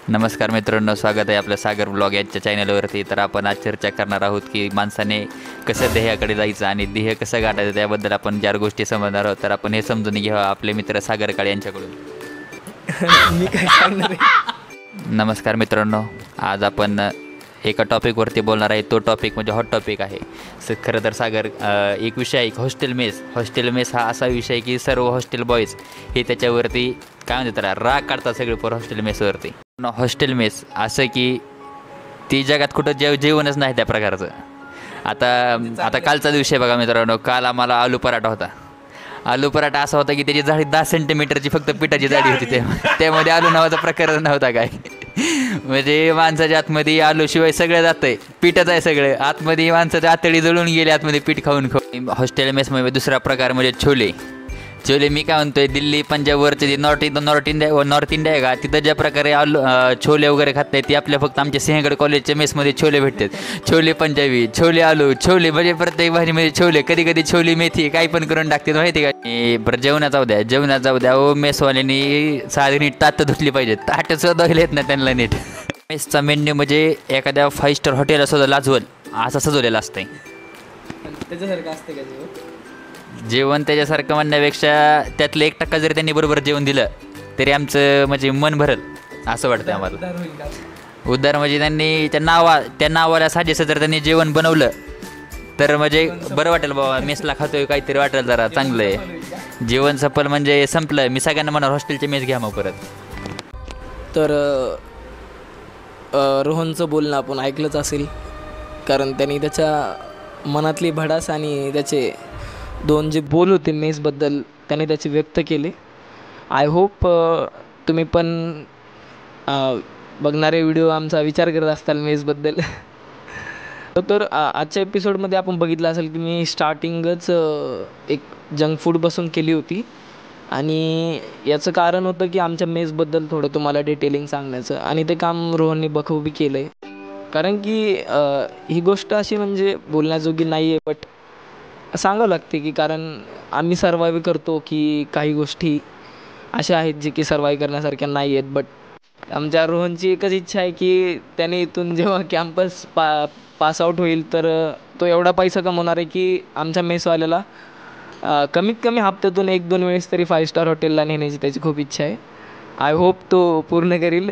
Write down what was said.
नमस्कार मित्रांनो, स्वागत आहे आपल्या सागर ब्लॉग यांच्या चॅनलवरती. तर आपण आज चर्चा करणार आहोत की माणसाने कसं ध्येयाकडे जायचं आणि ध्येय कसं गाठायचं त्याबद्दल आपण 4 गोष्टी समजणार आहोत. तर आपण हे समजून घ्यावं आपले मित्र सागर काळे यांच्याकडून. मी काय सांगणार आहे? नमस्कार मित्रांनो, आज आपण एका टॉपिकवरती बोलणार आहे. तो टॉपिक म्हणजे हॉट टॉपिक आहे. खरं तर सागर एक विषय आहे हॉस्टेल मेस हा असा विषय आहे की सर्व हॉस्टेल बॉईज हे त्याच्यावरती काय म्हणतात त्याला राग काढतात सगळे पोर हॉस्टेल मेसवरती. हॉस्टेल मेस असं की ती जगात कुठं जेवणच नाही त्या प्रकारचं. आता कालचा दिवशी बघा मित्रांनो, काल आम्हाला आलू पराठा होता. आलू पराठा असा होता की त्याची जाडी 10 सेंटीमीटरची फक्त पिठाची जाडी होती. त्यामध्ये आलू नावाचा प्रकार नव्हता काय. म्हणजे माणसाच्या आतमध्ये आलूशिवाय सगळं जातं आहे, पीठच आहे सगळं आतमध्ये. माणसाच्या आतडी जळून गेले आतमध्ये पीठ खाऊन. हॉस्टेल मेसमध्ये दुसरा प्रकार म्हणजे छोले. मी काय म्हणतोय, दिल्ली पंजाबवरचे जे नॉर्थ इंडिया आहे का, तिथं ज्या प्रकारे छोले वगैरे खात नाही ती आपल्या फक्त आमच्या सिंहगड कॉलेजच्या मेसमध्ये छोले भेटतात. छोले पंजाबी, छोले आलू, छोले म्हणजे प्रत्येक भाजीमध्ये छोले, कधी कधी छोली मेथी काही पण करून टाकतात माहिती का. बरं जेवणात जाऊ द्या ओ. मेसवाल्यांनी साधी नीट ताट धुतली पाहिजे. ताटं सुद्धा येत नाही त्यांना नीट. मेसचा मेन्यू म्हणजे एखाद्या 5 स्टार हॉटेलला सुद्धा लाजवल असा सजवलेला असतंय. त्याच्यासारखं असते का जेवण त्याच्यासारखं म्हणण्यापेक्षा त्यातलं 1% जरी त्यांनी बरोबर जेवण दिलं तरी आमचं म्हणजे मन भरल असं वाटतं आम्हाला. उदाहरण म्हणजे त्यांनी त्या नावाला साजेसं जर त्यांनी जेवण बनवलं तर म्हणजे बरं वाटेल बाबा, मेसला खातोय काहीतरी वाटेल, जरा चांगलं आहे. जेवण सफल म्हणजे संपलं. मी सगळ्यांना म्हणा हॉस्टेलची मेस घ्या मग परत. तर रोहनचं बोलणं आपण ऐकलंच असेल, कारण त्यांनी त्याच्या मनातली भडास आणि त्याचे 2 जे बोल होते मेसबद्दल त्याने त्याचे व्यक्त केले. आय होप तुम्ही पण बघणारे व्हिडिओ आमचा विचार करत असताल मेसबद्दल. तर आजच्या एपिसोडमध्ये आपण बघितलं असेल की मी स्टार्टिंगच एक जंक फूडपासून केली होती. आणि याचं कारण होतं की आमच्या मेसबद्दल थोडं तुम्हाला डिटेलिंग सांगण्याचं, आणि ते काम रोहनने बखूबी केलं आहे. कारण की ही गोष्ट अशी म्हणजे बोलण्याजोगी नाही आहे, बट सांगावं लागते की कारण आम्ही सर्वाईव्ह करतो की काही गोष्टी अशा आहेत जे की सर्वाईव्ह करण्यासारख्या नाही आहेत. बट आमच्या रोहनची एकच इच्छा आहे की त्याने इथून जेव्हा कॅम्पस पास आऊट होईल तर तो एवढा पैसा कमवणार आहे की आमच्या मेसवाल्याला कमीत कमी हप्त्यातून 1-2 वेळेस तरी 5 स्टार हॉटेलला नेण्याची त्याची खूप इच्छा आहे. आय होप तो पूर्ण करील.